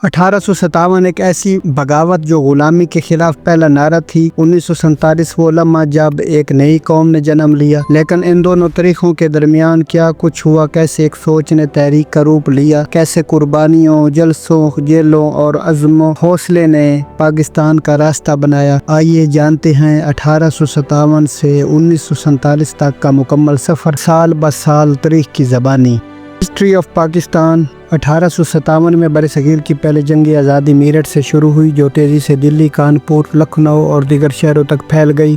1857 ایک ایسی بغاوت جو غلامی کے خلاف پہلا نعرہ تھی۔ 1947 وہ لمحہ جب ایک نئی قوم نے جنم لیا، لیکن ان دونوں تاریخوں کے درمیان کیا کچھ ہوا، کیسے ایک سوچ نے تحریک کا روپ لیا، کیسے قربانیوں، جلسوں، جیلوں اور عزم و حوصلے نے پاکستان کا راستہ بنایا۔ آئیے جانتے ہیں 1857 سے 1947 تک کا مکمل سفر، سال بہ سال تاریخ کی زبانی۔ History of Pakistan. 1857 میں برصغیر کی پہلی جنگ آزادی میرٹھ سے شروع ہوئی، جو تیزی سے دلی، کانپور، لکھنؤ اور دیگر شہروں تک پھیل گئی۔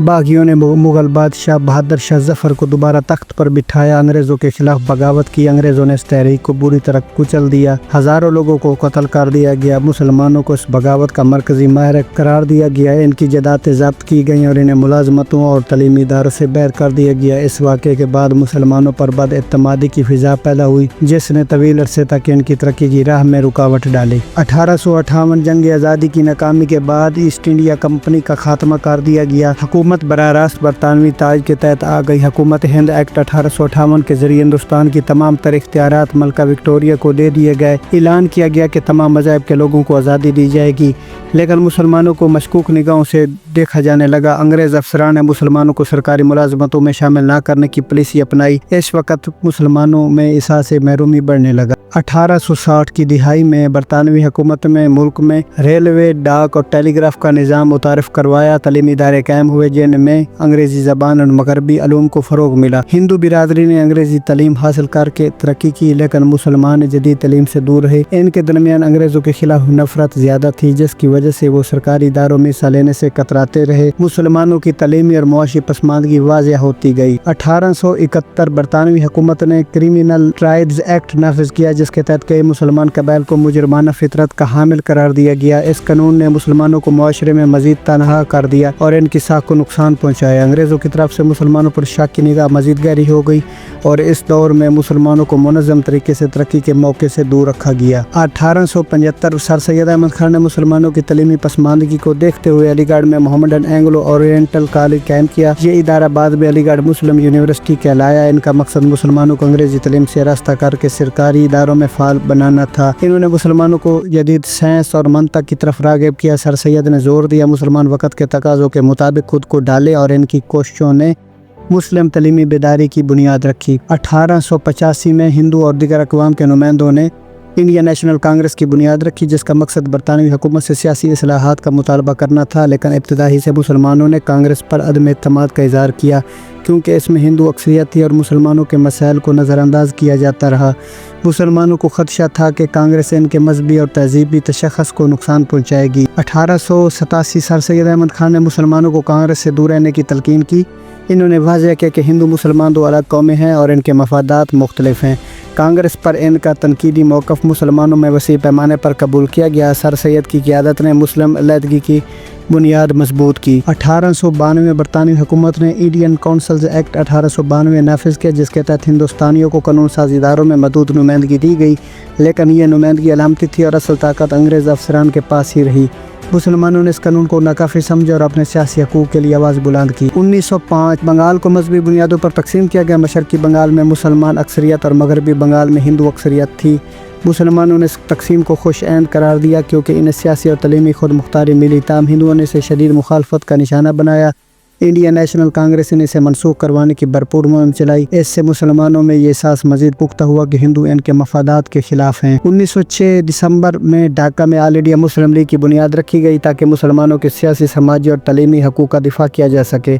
باغیوں نے مغل بادشاہ بہادر شاہ ظفر کو دوبارہ تخت پر بٹھایا، انگریزوں کے خلاف بغاوت کی۔ انگریزوں نے اس تحریک کو بری طرح کچل دیا، ہزاروں لوگوں کو قتل کر دیا گیا۔ مسلمانوں کو اس بغاوت کا مرکزی محرک قرار دیا گیا، ان کی جائیدادیں ضبط کی گئیں اور انہیں ملازمتوں اور تعلیمی اداروں سے باہر کر دیا گیا۔ اس واقعے کے بعد مسلمانوں پر بد اعتمادی کی فضا پیدا ہوئی، جس نے طویل عرصے تک ان کی ترقی کی راہ میں رکاوٹ ڈالی۔ 1858 جنگ آزادی کی ناکامی کے بعد ایسٹ انڈیا کمپنی کا خاتمہ کر دیا گیا۔ حکومت براہ راست برطانوی تاج کے تحت آ گئی۔ حکومت ہند ایکٹ 1858 کے ذریعے ہندوستان کی تمام تر اختیارات ملکہ وکٹوریہ کو دے دیے گئے۔ اعلان کیا گیا کہ تمام مذاہب کے لوگوں کو آزادی دی جائے گی، لیکن مسلمانوں کو مشکوک نگاہوں سے دیکھا جانے لگا۔ انگریز افسران نے مسلمانوں کو سرکاری ملازمتوں میں شامل نہ کرنے کی پالیسی اپنائی۔ اس وقت مسلمانوں میں احساس محرومی بڑھنے لگا۔ 1860 کی دہائی میں برطانوی حکومت میں ملک میں ریلوے، ڈاک اور ٹیلی گراف کا نظام متعارف کروایا۔ تعلیمی ادارے قائم ہوئے جن میں انگریزی زبان اور مغربی علوم کو فروغ ملا۔ ہندو برادری نے انگریزی تعلیم حاصل کر کے ترقی کی، لیکن مسلمان جدید تعلیم سے دور رہے۔ ان کے درمیان انگریزوں کے خلاف نفرت زیادہ تھی، جس کی وجہ سے وہ سرکاری اداروں میں حصہ لینے سے کتراتے رہے۔ مسلمانوں کی تعلیمی اور معاشی پسماندگی واضح ہوتی گئی۔ 1871 برطانوی حکومت نے کرمنل ٹرائبز ایکٹ نافذ کیا، جس کے تحت کئی مسلمان قبائل کو مجرمانہ فطرت کا حامل قرار دیا گیا۔ اس قانون نے مسلمانوں کو معاشرے میں مزید تنہا کر دیا اور ان کی ساکھ کو نقصان پہنچایا۔ انگریزوں کی طرف سے مسلمانوں پر شک کی نگاہ مزید گہری ہو گئی اور اس دور میں مسلمانوں کو منظم طریقے سے ترقی کے موقع سے دور رکھا گیا۔ 1875 سر سید احمد خان نے مسلمانوں کی تعلیمی پسماندگی کو دیکھتے ہوئے علی گڑھ میں محمدن اینگلو اورینٹل کالج قائم کیا۔ یہ ادارہ بعد میں علی گڑھ مسلم یونیورسٹی کہلایا۔ ان کا مقصد مسلمانوں کو انگریزی تعلیم سے راستہ کر کے سرکاری اداروں میں فعال بنانا تھا۔ انہوں نے مسلمانوں کو جدید سائنس اور منطق کی طرف راغب کیا۔ سر سید نے زور دیا مسلمان وقت کے تقاضوں کے مطابق خود کو ڈالے اور ان کی کوششوں نے مسلم تعلیمی بیداری کی بنیاد رکھی۔ 1885 میں ہندو اور دیگر اقوام کے نمائندوں نے انڈین نیشنل کانگریس کی بنیاد رکھی، جس کا مقصد برطانوی حکومت سے سیاسی اصلاحات کا مطالبہ کرنا تھا، لیکن ابتدا ہی سے مسلمانوں نے کانگریس پر عدم اعتماد کا اظہار کیا، کیونکہ اس میں ہندو اکثریت تھی اور مسلمانوں کے مسائل کو نظر انداز کیا جاتا رہا۔ مسلمانوں کو خدشہ تھا کہ کانگریس ان کے مذہبی اور تہذیبی تشخص کو نقصان پہنچائے گی۔ 1887 سر سید احمد خان نے مسلمانوں کو کانگریس سے دور رہنے کی تلقین کی۔ انہوں نے واضح کیا کہ ہندو مسلمان دو الگ قومیں ہیں اور ان کے مفادات مختلف ہیں۔ کانگریس پر ان کا تنقیدی موقف مسلمانوں میں وسیع پیمانے پر قبول کیا گیا۔ سر سید کی قیادت نے مسلم علیحدگی کی بنیاد مضبوط کی۔ 1892 میں برطانوی حکومت نے انڈین کونسلز ایکٹ 1892 نافذ کیا، جس کے تحت ہندوستانیوں کو قانون ساز اداروں میں محدود نمائندگی دی گئی، لیکن یہ نمائندگی علامتی تھی اور اصل طاقت انگریز افسران کے پاس ہی رہی۔ مسلمانوں نے اس قانون کو ناکافی سمجھا اور اپنے سیاسی حقوق کے لیے آواز بلند کی۔ 1905 بنگال کو مذہبی بنیادوں پر تقسیم کیا گیا۔ مشرقی بنگال میں مسلمان اکثریت اور مغربی بنگال میں ہندو اکثریت تھی۔ مسلمانوں نے اس تقسیم کو خوش عین قرار دیا کیونکہ انہیں سیاسی اور تعلیمی خود مختاری ملی، تاہم ہندوؤں نے اسے شدید مخالفت کا نشانہ بنایا۔ انڈین نیشنل کانگریس نے اسے منسوخ کروانے کی بھرپور مہم چلائی۔ اس سے مسلمانوں میں یہ احساس مزید پختہ ہوا کہ ہندو ان کے مفادات کے خلاف ہیں۔ 1906 دسمبر میں ڈھاکہ میں آل انڈیا مسلم لیگ کی بنیاد رکھی گئی تاکہ مسلمانوں کے سیاسی، سماجی اور تعلیمی حقوق کا دفاع کیا جا سکے۔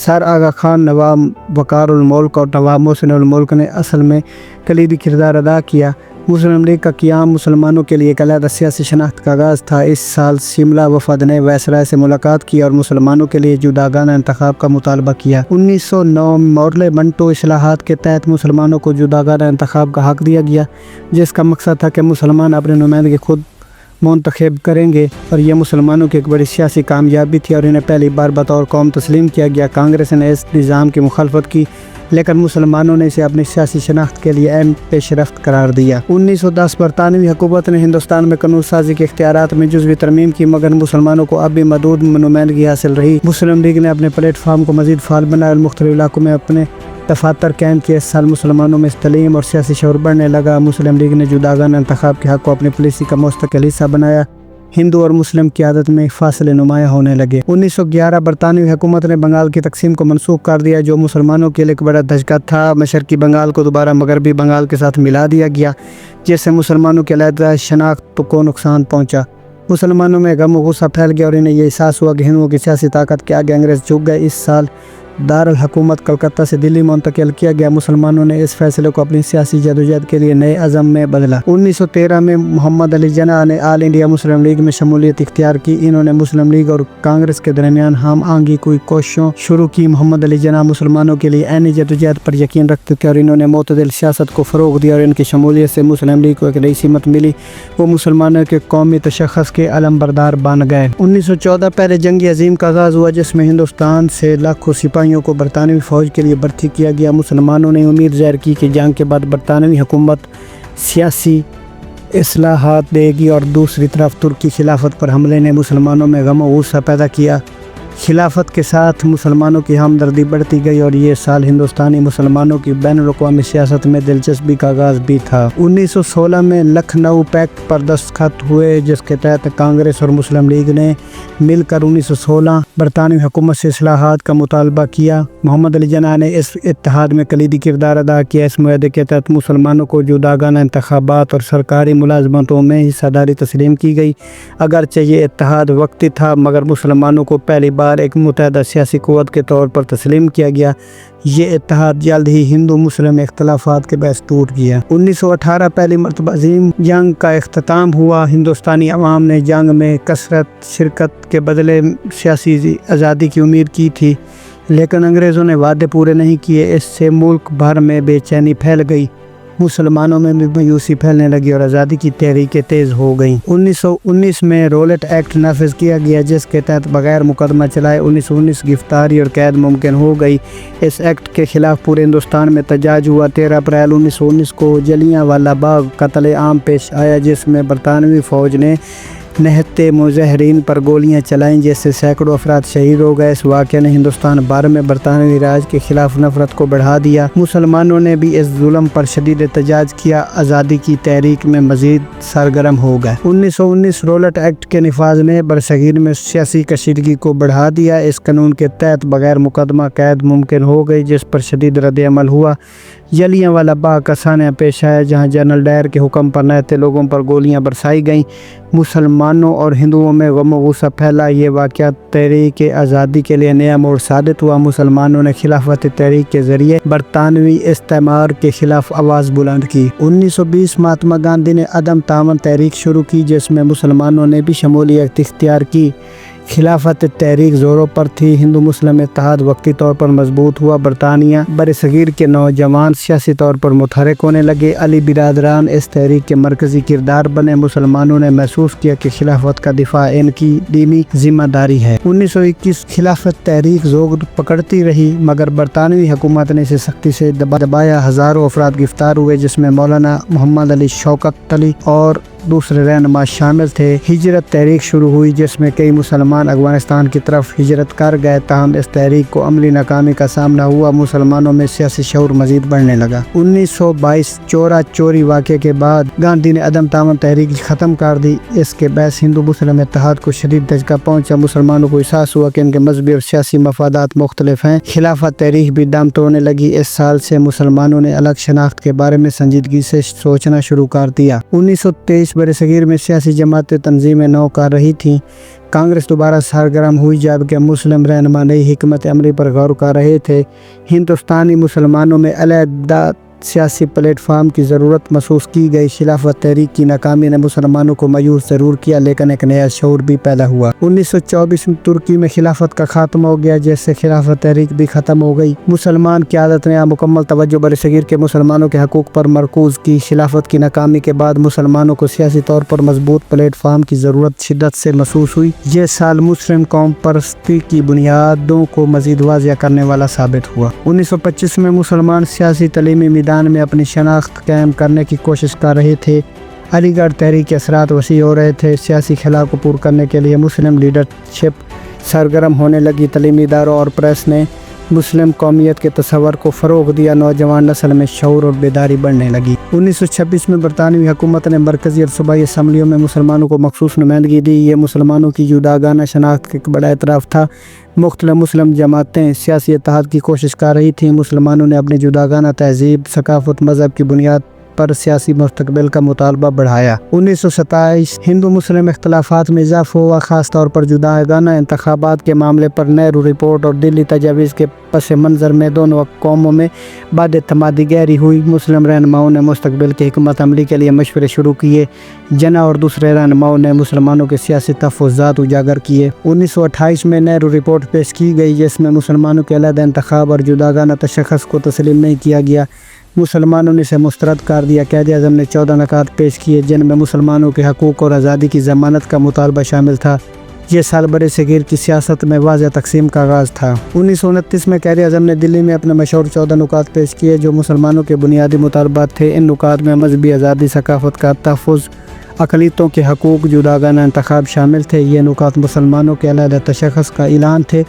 سر آغا خان، نواب وقار الملک اور نواب محسن الملک نے اصل میں کلیدی کردار ادا کیا۔ مسلم لیگ کا قیام مسلمانوں کے لیے ایک علیحدہ سیاسی شناخت کا آغاز تھا۔ اس سال شملہ وفد نے وائسرائے سے ملاقات کی اور مسلمانوں کے لیے جداگانہ انتخاب کا مطالبہ کیا۔ 1909 مورلے منٹو اصلاحات کے تحت مسلمانوں کو جداگانہ انتخاب کا حق دیا گیا، جس کا مقصد تھا کہ مسلمان اپنے نمائندگی خود منتخب کریں گے، اور یہ مسلمانوں کی ایک بڑی سیاسی کامیابی تھی اور انہیں پہلی بار بطور قوم تسلیم کیا گیا۔ کانگریس نے اس نظام کی مخالفت کی، لیکن مسلمانوں نے اسے اپنی سیاسی شناخت کے لیے اہم پیش رفت قرار دیا۔ 1910 برطانوی حکومت نے ہندوستان میں قانون سازی کے اختیارات میں جزوی ترمیم کی، مگر مسلمانوں کو اب بھی محدود نمائندگی حاصل رہی۔ مسلم لیگ نے اپنے پلیٹ فارم کو مزید فعال بنایا اور مختلف علاقوں میں اپنے दफातर कैम के इस साल मुसलमानों में तलीम और सियासी शऊर बढ़ने लगा। मुस्लिम लीग ने जुदागाना इंतखाब के हक़ को अपनी पॉलिसी का मुस्तकिल हिस्सा बनाया। हिंदू और मुस्लिम की आदत में फासले नुमाया होने लगे। 1911 बरतानवी हुकूमत ने बंगाल की तकसीम को मनसूख कर दिया, जो मुसलमानों के लिए एक बड़ा धचका था। मशरकी बंगाल को दोबारा मगरबी बंगाल के साथ मिला दिया गया, जिससे मुसलमानों के अलहदा शनाख्त को नुकसान पहुँचा। मुसलमानों में गम और गुस्सा फैल गया और इन्हें यह एहसास हुआ कि हिंदुओं की सियासी ताकत के आगे अंग्रेज झुक गए। इस साल दारुल हुकूमत कलकत्ता से दिल्ली मुंतकिल किया गया। मुसलमानों ने इस फैसले को अपनी सियासी जदोजहद के लिए नए अज़म में बदला। 1913 में मोहम्मद अली जिन्ना ने ऑल इंडिया मुस्लिम लीग में शमूलियत इख्तियार की। इन्होंने मुस्लिम लीग और कांग्रेस के दरमियान हम आहंगी की कोशिशों शुरू की। मोहम्मद अली जिन्ना मुसलमानों के लिए ऐनी जदोजहद पर यकीन रखते थे और इन्होंने मोतदिल सियासत को फ़रोग़ दिया और इनकी शमूलियत से मुस्लिम लीग को एक नई सीमत मिली। वो मुसलमानों के कौमी तशख़्ख़ुस के अलमबरदार बन गए। 1914 पहले जंग अजीम का आगाज़ हुआ, जिसमें हिंदुस्तान से लाखों सिपाहियों को बरतानवी फ़ौज के लिए भर्ती किया गया। मुसलमानों ने उम्मीद ज़ाहिर की कि जंग के बाद बरतानवी हुकूमत सियासी इस्लाहात देगी और दूसरी तरफ तुर्की खिलाफत पर हमले ने मुसलमानों में गम और गुस्सा पैदा किया। खिलाफत के साथ मुसलमानों की हमदर्दी बढ़ती गई और ये साल हिंदुस्तानी मुसलमानों की बैनुल-अक़वामी सियासत में दिलचस्पी का आगाज़ भी था। 1916 में लखनऊ पैक्ट पर दस्तखत हुए, जिसके तहत कांग्रेस और मुस्लिम लीग ने मिलकर 1916 बरतानवी हुकूमत से इस्लाहात का मुतालबा किया। मोहम्मद अली जिन्ना ने इस इत्तेहाद में कलीदी किरदार अदा किया। इस मुआहदे के तहत मुसलमानों को जुदागाना इंतखाबात और सरकारी मुलाजमतों में हिस्सेदारी तस्लीम की गई। अगरचे ये इत्तेहाद वक्ती था, मगर मुसलमानों को पहली बार एक मुतहदा सियासी क़ुव्वत के तौर पर तस्लीम किया गया। ये इत्तेहाद जल्द ही हिंदू मुस्लिम इख्तलाफात के बहस टूट गया। 1918 पहली मरतबा अज़ीम जंग का इख्तिताम हुआ। हिंदुस्तानी अवाम ने जंग में कसरत शिरकत के बदले सियासी आज़ादी की उम्मीद की थी, लेकिन अंग्रेज़ों ने वादे पूरे नहीं किए। इससे मुल्क भर में बेचैनी फैल गई, मुसलमानों में भी मायूसी फैलने लगी और आज़ादी की तहरीकें तेज़ हो गईं। 1919 में रोलेट एक्ट नाफिज किया गया, जिसके तहत बगैर मुकदमा चलाए 1919 गिरफ्तारी और कैद मुमकिन हो गई। इस एक्ट के ख़िलाफ़ पूरे हिंदुस्तान में एहतजाज हुआ। 13 अप्रैल 1919 को जलियांवाला बाग कत्ल आम पेश आया, जिसमें बरतानवी फ़ौज ने निहत्ते मुज़ाहिरीन पर गोलियां चलाईं, जिससे सैकड़ों अफराद शहीद हो गए। इस वाक़े ने हिंदुस्तान भर में बरतानवी राज के ख़िलाफ़ नफ़रत को बढ़ा दिया। मुसलमानों ने भी इस जुल्म पर शदीद एहतजाज किया, आज़ादी की तहरीक में मज़ीद सरगर्म हो गए। 1919 रोलेट एक्ट के निफाज ने बरसगीर में सियासी कशीदगी को बढ़ा दिया। इस कानून के तहत बगैर मुकदमा कैद मुमकिन हो गई, जिस पर शदीद रद्द-ए-अमल हुआ। जलियांवाला बाग का सानिया पेश आया, जहाँ जनरल डायर के हुक्म पर निहत्ते लोगों पर गोलियां बरसाई गईं। मुसलमानों और हिंदुओं में गम और गुस्सा फैला। ये वाक़या तहरीक आज़ादी के लिए नया मोड़ साबित हुआ। मुसलमानों ने खिलाफत तहरीक के ज़रिए बरतानवी इस्तेमार के ख़िलाफ़ आवाज़ बुलंद की। 1920 महात्मा गांधी ने अदम तामन तहरीक शुरू की, जिसमें मुसलमानों ने भी शमूलियत इख्तियार की। खिलाफत तहरीक ज़ोरों पर थी। हिंदू मुस्लिम इत्तेहाद वक्ती तौर पर मजबूत हुआ। बरतानिया बरसगीर के नौजवान सियासी तौर पर मुतहरक होने लगे। अली बिरादरान इस तहरीक के मरकज़ी किरदार बने। मुसलमानों ने महसूस किया कि खिलाफत का दिफा इनकी दीनी जिम्मेदारी है। 1921 खिलाफत तहरीक ज़ोर पकड़ती रही, मगर बरतानवी हुकूमत ने इसे सख्ती से दबाया। हज़ारों अफराद गिरफ्तार हुए, जिसमें मौलाना मोहम्मद अली शौकत अली और दूसरे रहनुमा शामिल थे। हिजरत तहरीक शुरू हुई, जिसमें कई मुसलमान अफगानिस्तान की तरफ हिजरत कर गए। ताहम इस तहरीक को अमली नाकामी का सामना हुआ। मुसलमानों में सियासी शऊर मजीद बढ़ने लगा। 1922 चोरा चोरी वाक़े के बाद गांधी ने अदम तामन तहरीक ख़त्म कर दी। इसके बहस हिंदू मुस्लिम इत्तेहाद को शदीद धचका पहुँचा। मुसलमानों को एहसास हुआ कि इनके मजहबी और सियासी मफादात मुख्तलिफ हैं। खिलाफत तहरीक भी दम तोड़ने लगी। इस साल से मुसलमानों ने अलग शनाख्त के बारे में संजीदगी से सोचना शुरू कर दिया। 1923 बरसगीर में सियासी जमातें तंजीमें नौ कर रही थीं। कांग्रेस दोबारा सरगर्म हुई, जबकि मुस्लिम रहनुमा नई हिकमत अमली पर गौर कर रहे थे। हिंदुस्तानी मुसलमानों में अलहदा सियासी प्लेटफार्म की ज़रूरत महसूस की गई। खिलाफत तहरीक की नाकामी ने मुसलमानों को मायूस ज़रूर किया, लेकिन एक नया शऊर भी पैदा हुआ। 1924 में तुर्की में खिलाफत का खात्मा हो गया, जिससे खिलाफत तहरीक भी ख़त्म हो गई। मुसलमान क़यादत ने मुकम्मल तवज्जो बरसगीर के मुसलमानों के हकूक़ पर मरकूज़ की। खिलाफत की नाकामी के बाद मुसलमानों को सियासी तौर पर मजबूत प्लेटफार्म की ज़रूरत शिद्दत से महसूस हुई। ये साल मुस्लिम कौम परस्ती की बुनियादों को मज़ीद वाज़िया करने वाला साबित हुआ। 1925 में मुसलमान सियासी तलीमी मैदान में अपनी शनाख्त कायम करने की कोशिश कर रहे थे। अलीगढ़ तहरीक के असरात वसी हो रहे थे। सियासी खिला को पूरा करने के लिए मुस्लिम लीडरशिप सरगर्म होने लगी। तलीमी इदारों और प्रेस ने मुस्लिम कौमियत के तस्वर को फ़रोग़ दिया, नौजवान नस्ल में शऊर और बेदारी बढ़ने लगी। 1926 में बरतानवी हुकूमत ने मरकज़ी और सूबाई असम्बलियों में मुसलमानों को मखसूस नुमाइंदगी दी। ये मुसलमानों की जुदागाना शनाख्त का एक बड़ा एतराफ़ था। मुख्तलिफ मुस्लिम जमातें सियासी इत्तेहाद की कोशिश कर रही थीं। मुसलमानों ने अपनी जुदागाना तहज़ीब, सकाफ़त, मज़हब की बुनियाद पर सियासी मुस्तक़बिल का मुतालबा बढ़ाया। 1927 हिंदू मुस्लिम इख्तलाफात में इजाफ़ा हुआ, ख़ास तौर पर जुदागाना इंतख़ाबात के मामले पर नेहरू रिपोर्ट और दिल्ली तजावीज़ के पस मंज़र में दोनों कौमों में बाद-ए-तमादी गहरी हुई। मुस्लिम रहनुमाओं ने मुस्तक़बिल की हिकमत अमली के लिए मशवरे शुरू किए। जना और दूसरे रहनुमाओं ने मुसलमानों के सियासी तहफ़्फ़ुज़ात उजागर किए। 1928 में नेहरू रिपोर्ट पेश की गई, जिसमें मुसलमानों के अलग इंतख़ाब और जुदागाना तशख़्ख़ुस को तस्लीम नहीं किया गया। मुसलमानों ने इसे मुस्तरद कर दिया। क़ायद-ए-आज़म ने 14 नकात पेश किए, जिनमें मुसलमानों के हकूक़ और आज़ादी की ज़मानत का मुतालबा शामिल था। ये साल बड़े सगीर की सियासत में वाज़ेह तक़सीम का आगाज़ था। 1929 में क़ायद-ए-आज़म ने दिल्ली में अपने मशहूर 14 नुकात पेश किए, जो मुसलमानों के बुनियादी मुतालबात थे। इन नुकात में मज़हबी आज़ादी, सकाफ़त का तहफ़्फ़ुज़, अक़लियतों के हकूक़, जुदागाना इंतख़ाब शामिल थे। ये नुकात मुसलमानों के अलग तशख़्ख़ुस का ऐलान थे।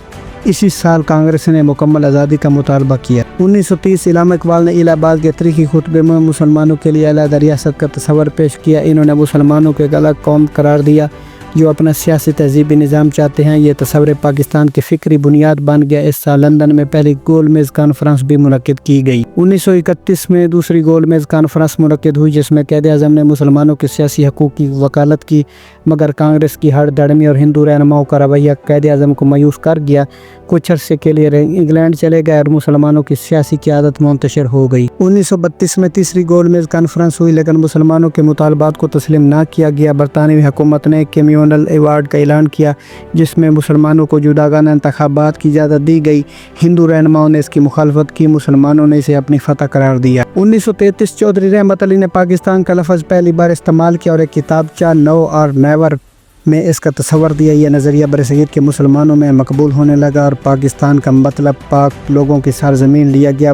इसी साल कांग्रेस ने मुकम्मल आज़ादी का मुतालबा किया। 1930 इल्लामा इक़बाल ने इलाहाबाद के तरीक़ी खुतबे में मुसलमानों के लिए अलग रियासत का तस्वर पेश किया। इन्होंने मुसलमानों को एक अलग कौम करार दिया जो अपना सियासी तहज़ीबी निज़ाम चाहते हैं। ये तस्वर पाकिस्तान की फ़िक्री बुनियाद बन गया। इस साल लंदन में पहली गोल मेज़ कॉन्फ्रेंस भी मुनक़्क़िद की गई। 1931 में दूसरी गोल मेज़ कॉन्फ्रेंस मुनक़्क़िद हुई, जिसमें क़ायद-ए-आज़म ने मुसलमानों के सियासी हकूक़ की वकालत की, मगर कांग्रेस की हरदड़मी और हिंदू रहनुमाओं का रवैया क़ायद-ए-आज़म को मायूस कर गया। कुछ अरसे के लिए इंग्लैंड चले गए और मुसलमानों की सियासी क़यादत मुंतशिर हो गई। 1932 में तीसरी गोल मेज़ कॉन्फ्रेंस हुई, लेकिन मुसलमानों के मुतालबात को तस्लीम ना किया गया। बरतानवी हुकूमत ने कम्युनल अवार्ड का ऐलान किया, जिसमें मुसलमानों को जुदागाना इंतख़ाबात की इजाज़त दी गई। हिंदू रहनुमाओं ने इसकी मुखालफत की। मुसलमानों ने इसे अपनी फ़तह करार दिया। 1933 चौधरी रहमत अली ने पाकिस्तान का लफ्ज़ पहली बार इस्तेमाल किया और एक किताबचा नो और नेवर में इसका तस्वर दिया। यह नज़रिया बरसगीर के मुसलमानों में मकबूल होने लगा और पाकिस्तान का मतलब पाक लोगों की सरज़मीन लिया गया।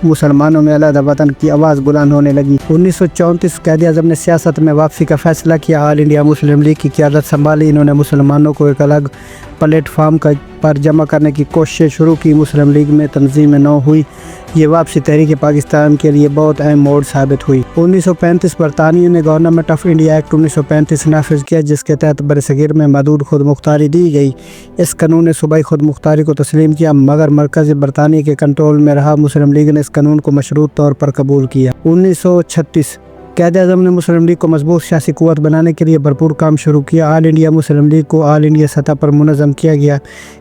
मुसलमानों में अलग वतन की आवाज़ बुलंद होने लगी। 1934 क़ायद-ए-आज़म ने सियासत में वापसी का फ़ैसला किया। ऑल इंडिया मुस्लिम लीग की क़यादत संभाली। इन्होंने मुसलमानों को एक अलग प्लेटफार्म पर जमा करने की कोशिश शुरू की। मुस्लिम लीग में तंजीम नौ हुई। ये वापसी तहरीक पाकिस्तान के लिए बहुत अहम मोड़ साबित हुई। 1935 बरतानियों ने गवर्नमेंट ऑफ इंडिया एक्ट 1935 नाफिज किया, जिसके तहत बरसगीर में महदूद खुद मुख्तारी दी गई। इस कानून ने सूबाई खुद मुख्तारी को तस्लीम किया, मगर मरकज़ बरतानिया के कंट्रोल में रहा। मुस्लिम लीग ने इस कानून को मशरूत तौर पर कबूल किया। 1936 क़ायद-ए-आज़म ने मुस्लिम लीग को मजबूत सियासी क़ुव्वत बनाने के लिए भरपूर काम शुरू किया। ऑल इंडिया मुस्लिम लीग को ऑल इंडिया सतह पर मुनज़्ज़म किया गया।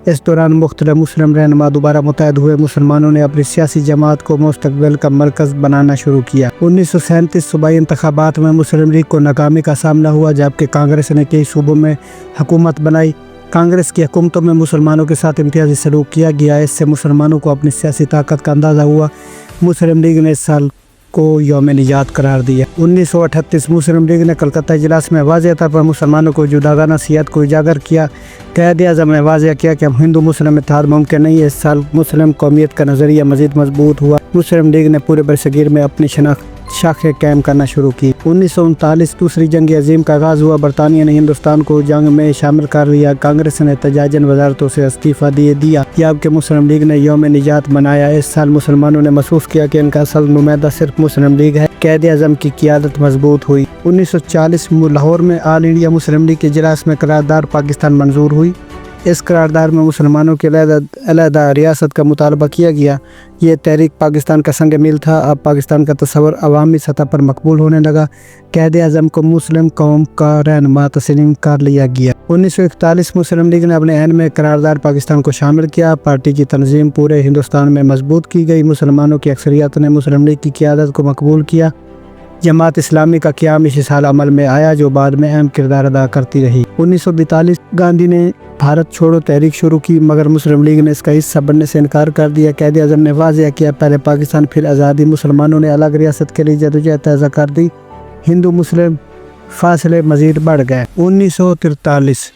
इस दौरान मुख्तलिफ मुस्लिम रहनुमा दोबारा मुत्तहद हुए। मुसलमानों ने अपनी सियासी जमात को मुस्तक़बिल का मरकज़ बनाना शुरू किया। 1937 सूबाई इंतख़ाबात में मुस्लिम लीग को नाकामी का सामना हुआ, जबकि कांग्रेस ने कई सूबों में हुकूमत बनाई। कांग्रेस की हुकूमतों में मुसलमानों के साथ इम्तियाज़ी सलूक किया गया। इससे मुसलमानों को अपनी सियासी ताकत का अंदाज़ा हुआ। मुस्लिम लीग ने इस साल को यौम निजात करार दिया। 1938 मुस्लिम लीग ने कलकत्ता इजलास में वाज़ेह तौर पर मुसलमानों को जुदागाना सियासत को उजागर किया। क़ायद-ए-आज़म ने वाज़ेह किया कि हिंदू मुस्लिम इत्तेहाद मुमकिन नहीं है। इस साल मुस्लिम कौमियत का नज़रिया मज़ीद मजबूत हुआ। मुस्लिम लीग ने पूरे बरसगीर में अपनी शाखें कायम करना शुरू की। 1939 दूसरी जंग अजीम का आगाज़ हुआ। बरतानिया ने हिंदुस्तान को जंग में शामिल कर लिया। कांग्रेस ने तजाजन वजारतों से इस्तीफ़ा दिया, जबकि मुस्लिम लीग ने यौम निजात मनाया। इस साल मुसलमानों ने महसूस किया कि इनका असल नुमाइंदा सिर्फ मुस्लिम लीग है। क़ायद-ए-आज़म की क़यादत मजबूत हुई। 1940 लाहौर में ऑल इंडिया मुस्लिम लीग के इजलास में करारदाद पाकिस्तान मंजूर हुई। इस करारदाद में मुसलमानों के अलहदा रियासत का मुतालबा किया गया। ये तहरीक पाकिस्तान का संग मील था। अब पाकिस्तान का तस्वर अवामी सतह पर मकबूल होने लगा। क़ायद-ए-आज़म को मुस्लिम कौम का रहनुमा तस्लीम कर लिया गया। 1941 मुस्लिम लीग ने अपने ऐन में करारदाद पाकिस्तान को शामिल किया। पार्टी की तंजीम पूरे हिंदुस्तान में मजबूत की गई। मुसलमानों की अक्सरियत ने मुस्लिम लीग की क़यादत को मकबूल किया। जमात इस्लामी का क़याम इसी साल अमल में आया, जो बाद में अहम किरदार अदा करती रही। 1942 गांधी ने भारत छोड़ो तहरीक शुरू की, मगर मुस्लिम लीग ने इसका हिस्सा बनने से इनकार कर दिया। क़ायद-ए-आज़म ने वाज़ेह किया, पहले पाकिस्तान फिर आज़ादी। मुसलमानों ने अलग रियासत के लिए जदोजहद तेज़ कर दी। हिंदू मुस्लिम फासले मज़ीद बढ़ गए। 1943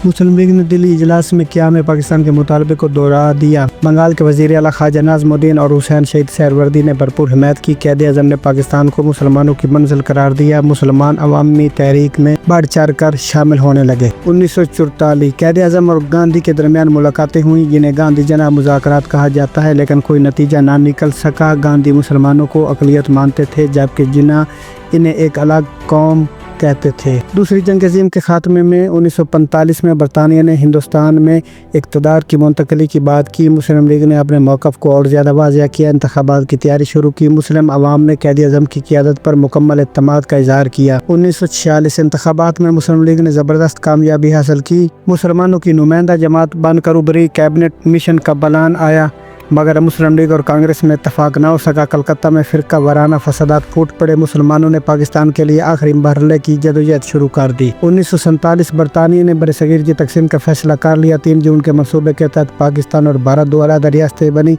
मुस्लिम लीग ने दिल्ली इजलास में क़याम पाकिस्तान के मुतालबे को दोहरा दिया। बंगाल के वज़ीर आला ख्वाजा नाज़मुद्दीन और हुसैन शहीद सहरवर्दी ने भरपूर हिमायत की। क़ायद आज़म ने पाकिस्तान को मुसलमानों की मंजिल करार दिया। मुसलमान अवामी तहरीक में बढ़ चढ़ कर शामिल होने लगे। 1944 क़ायद आज़म और गांधी के दरमियान मुलाकातें हुई, जिन्हें गांधी जना मुज़ाकरात कहा जाता है, लेकिन कोई नतीजा ना निकल सका। गांधी मुसलमानों को अक़लियत मानते थे, जबकि जिना इन्हें एक अलग कौम कहते थे। दूसरी जंग अज़ीम के खात्मे में 1945 में बरतानिया ने हिंदुस्तान में इक़्तिदार की मुंतकली की बात की। मुस्लिम लीग ने अपने मौक़िफ़ को और ज़्यादा वाज़ेह किया। इंतख़ाबात की तैयारी शुरू की। मुस्लिम अवाम ने क़ायद आज़म की क़ियादत पर मुकम्मल एतमाद का इज़हार किया। 1946 इंतख़ाबात में मुस्लिम लीग ने ज़बरदस्त कामयाबी हासिल की। मुसलमानों की नुमाइंदा जमात बनकर उभरी। कैबिनेट मिशन का बयान आया, मगर मुस्लिम लीग और कांग्रेस में इत्तफाक न हो सका। कलकत्ता में फ़िरका वाराना फसादात फूट पड़े। मुसलमानों ने पाकिस्तान के लिए आखिरी मरहले की जदोजहद शुरू कर दी। 1947 बरतानिया ने बरसगीर की तकसीम का फैसला कर लिया। 3 जून के मंसूबे के तहत पाकिस्तान और भारत दो अलग रियासतें बनी।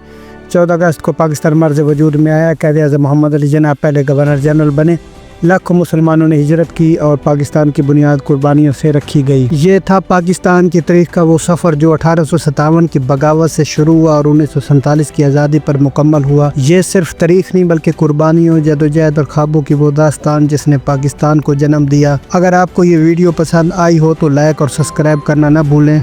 14 अगस्त को पाकिस्तान मर्ज वजूद में आया। क़ायद आज़म मोहम्मद अली जिन्ना पहले गवर्नर जनरल बने। लाखों मुसलमानों ने हिजरत की और पाकिस्तान की बुनियाद कुर्बानियों से रखी गई। ये था पाकिस्तान की तारीख का वो सफ़र जो 1857 की बगावत से शुरू हुआ और 1947 की आज़ादी पर मुकम्मल हुआ। ये सिर्फ तारीख नहीं बल्कि कुर्बानियों, जदोजहद और ख्वाबों की वो दास्तान जिसने पाकिस्तान को जन्म दिया। अगर आपको ये वीडियो पसंद आई हो तो लाइक और सब्सक्राइब करना ना भूलें।